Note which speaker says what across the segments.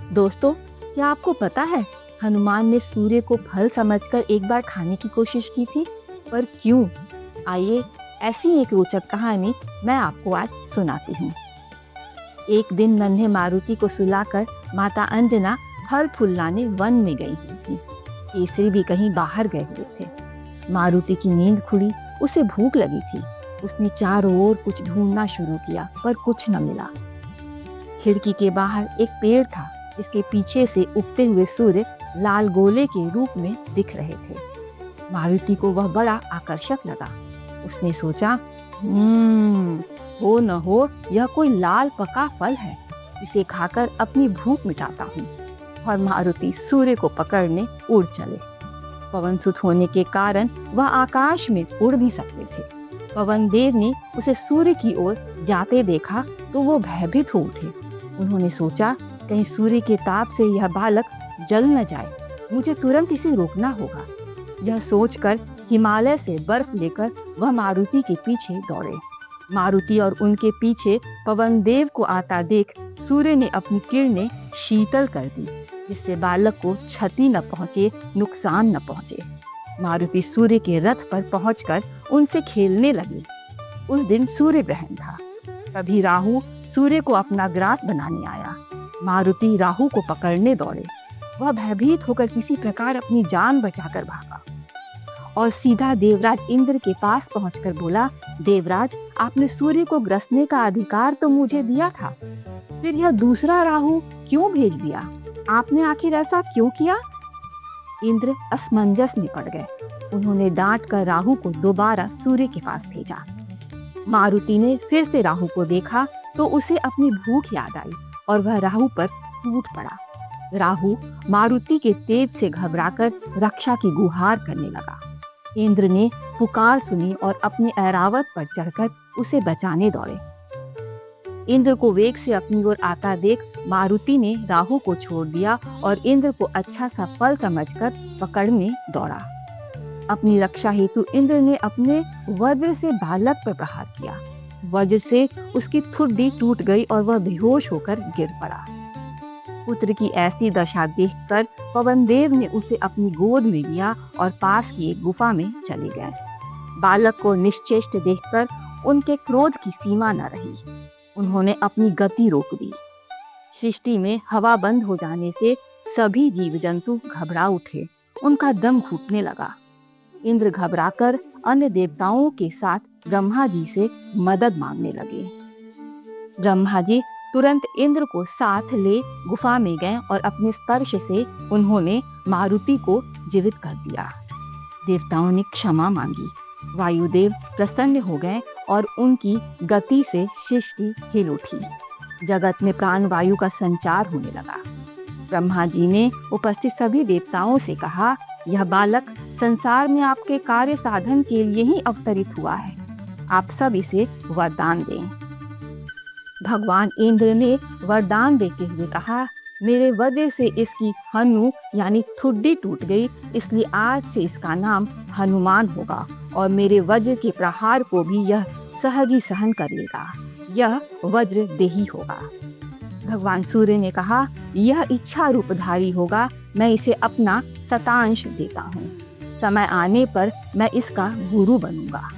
Speaker 1: दोस्तों, क्या आपको पता है हनुमान ने सूर्य को फल समझकर एक बार खाने की कोशिश की थी, पर क्यों? आइए, ऐसी एक रोचक कहानी मैं आपको आज सुनाती हूँ। एक दिन नन्हे मारुति को सुलाकर माता अंजना फल फूल लाने वन में गई हुई थी। केसरी भी कहीं बाहर गए हुए थे। मारुति की नींद खुली, उसे भूख लगी थी। उसने चारों ओर कुछ ढूंढना शुरू किया, पर कुछ न मिला। खिड़की के बाहर एक पेड़ था, जिसके पीछे से उगते हुए सूर्य लाल गोले के रूप में दिख रहे थे। मारुति को वह बड़ा आकर्षक लगा। उसने सोचा, हो न हो यह कोई लाल पका फल है, इसे खाकर अपनी भूख मिटाता हूँ। और मारुति सूर्य को पकड़ने उड़ चले। पवन सुत होने के कारण वह आकाश में उड़ भी सकते थे। पवन देव ने उसे सूर्य की ओर जाते देखा तो वो भयभीत हो उठे। उन्होंने सोचा, कहीं सूर्य के ताप से यह बालक जल न जाए, मुझे तुरंत इसे रोकना होगा। यह सोचकर हिमालय से बर्फ लेकर वह मारुति के पीछे दौड़े। मारुति और उनके पीछे पवन देव को आता देख सूर्य ने अपनी किरणें शीतल कर दी, जिससे बालक को क्षति न पहुंचे, नुकसान न पहुंचे। मारुति सूर्य के रथ पर पहुंचकर उनसे खेलने लगी। उस दिन सूर्य ग्रहण था। तभी राहु सूर्य को अपना ग्रास बनाने आया। मारुति राहु को पकड़ने दौड़े। वह भयभीत होकर किसी प्रकार अपनी जान बचाकर भागा और सीधा देवराज इंद्र के पास पहुंचकर बोला, देवराज, आपने सूर्य को ग्रसने का अधिकार तो मुझे दिया था, फिर यह दूसरा राहु क्यों भेज दिया? आपने आखिर ऐसा क्यों किया? इंद्र असमंजस में पड़ गए। उन्होंने डांट कर राहु को दोबारा सूर्य के पास भेजा। मारुति ने फिर से राहु को देखा तो उसे अपनी भूख याद आई और वह राहु पर टूट पड़ा। राहु मारुति के तेज से घबराकर रक्षा की गुहार करने लगा। इंद्र ने पुकार सुनी और अपने ऐरावत पर चढ़कर उसे बचाने दौड़े। इंद्र को वेग से अपनी ओर आता देख मारुति ने राहु को छोड़ दिया और इंद्र को अच्छा सा फल समझकर पकड़ने दौड़ा। अपनी रक्षा हेतु इंद्र ने अपने वज्र से बालक पर प्रहार किया। वज्र से उसकी ठुड्डी टूट गई और वह बेहोश होकर गिर पड़ा। पुत्र की ऐसी दशा देखकर पवन देव ने उसे अपनी गोद में लिया और पास की एक गुफा में चले गए। बालक को निश्चेष्ट देखकर उनके क्रोध की सीमा न रही। उन्होंने अपनी गति रोक दी। सृष्टि में हवा बंद हो जाने से सभी जीव जंतु घबरा उठे। उनका दम घुटने लगा। इंद्र घबराकर अन्य देवताओं के साथ ब्रह्मा जी से मदद मांगने लगे। ब्रह्मा जी तुरंत इंद्र को साथ ले गुफा में गए और अपने स्पर्श से उन्होंने मारुति को जीवित कर दिया। देवताओं ने क्षमा मांगी। वायुदेव प्रसन्न हो गए और उनकी गति से सृष्टि हिल उठी। जगत में प्राण वायु का संचार होने लगा। ब्रह्मा जी ने उपस्थित सभी देवताओं से कहा, यह बालक संसार में आपके कार्य साधन के लिए ही अवतरित हुआ है। आप सब इसे वरदान दें। भगवान इंद्र ने वरदान देते हुए कहा, मेरे वज्र से इसकी हनु यानी ठुड्डी टूट गई, इसलिए आज से इसका नाम हनुमान होगा और मेरे वज्र के प्रहार को भी यह सहज ही सहन कर लेगा। यह वज्र देही होगा। भगवान सूर्य ने कहा, यह इच्छा रूपधारी होगा। मैं इसे अपना शतांश देता हूँ। समय आने पर मैं इसका गुरु बनूंगा।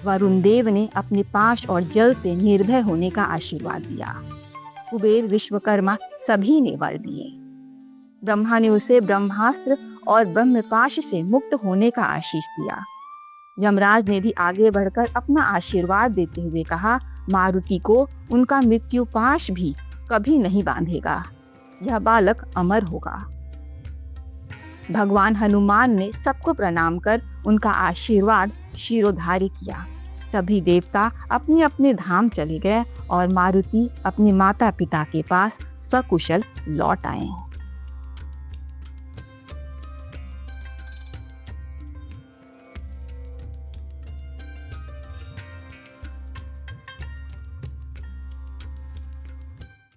Speaker 1: वरुण देव ने अपने पाश और जल से निर्भय होने का आशीर्वाद दिया। कुबेर, विश्वकर्मा सभी ने वर दिए। ब्रह्मा ने उसे ब्रह्मास्त्र और ब्रह्मपाश से मुक्त होने का आशीष दिया। यमराज ने भी आगे बढ़कर अपना आशीर्वाद देते हुए कहा, मारुति को उनका मृत्यु पाश भी कभी नहीं बांधेगा। यह बालक अमर होगा। भगवान हनुमान ने सबको प्रणाम कर उनका आशीर्वाद शिरोधार्य किया। सभी देवता अपने अपने धाम चले गए और मारुति अपने माता पिता के पास सकुशल लौट आए।